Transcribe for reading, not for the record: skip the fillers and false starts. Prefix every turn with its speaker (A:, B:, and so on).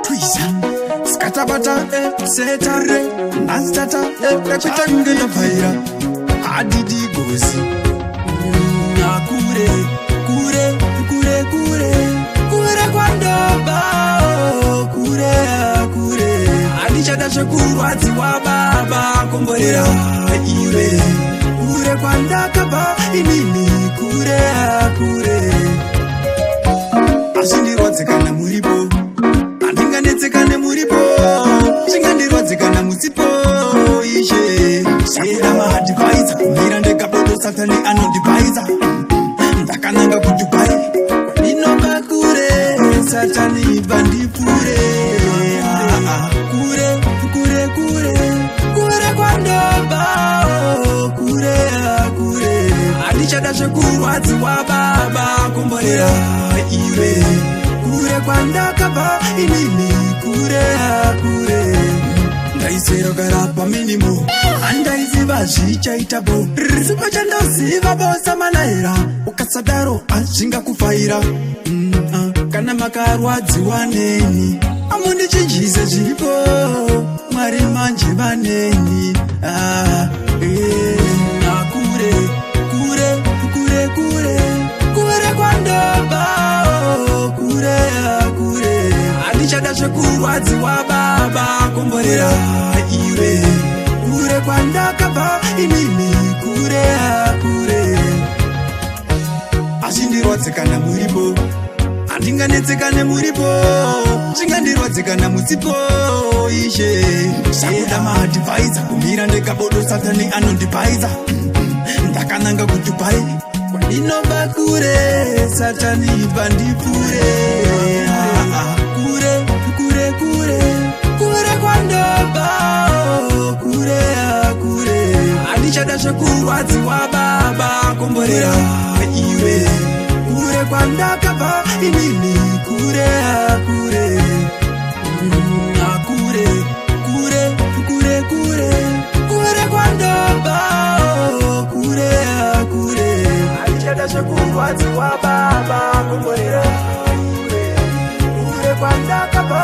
A: Twiza Skatabata setare Nastata kapita ngena fire Adidi gozi Kure kure kure kure kure kwandoba kure kure Alichada shakurwazi wa baba komborera iwe kure kwandakaba inini kure kure Ashindirwadzikana muripo andinganetsekane muripo chingandirwadzikana musipo ishe sheda maadvisor kumira ndekabodo satani anondivaiza ndakananga kudubai inobva kure satani bandipure kure kure kure kure kwandobva kure kure adichada zvekurwadzi wa baba komborera iwe kure kwandakabva inini kure kure ndaiswerogara paminimo handaiziva zvichaitabo sipo chandoziva bosamanaira ukasadaro azvingakufaira kana makarwadziwa neni amundichinjise zviripo mwari manje vaneni kure kure kure kure kure kwandobva kure kure adichada zvekurwadziwa baba komborera iwe kure kwandakabva inini kure kure azvindirwadzikana muripo andinganetsekane muripo chingandirwadzikana musipo ishe sakuda maadvisor kumira ndekabodo satani anondivaiza ndakananga kudubai kwandinobva kure satani bandipure kure kure kure kure kwandobva kure kure adichada zvekurwadziwa baba komborera iwe kure kwandakabva inini kure kure kure kure kure kure kure kwandobva kure kure adichada zvekurwadziwa baba komborera kure kwandakabva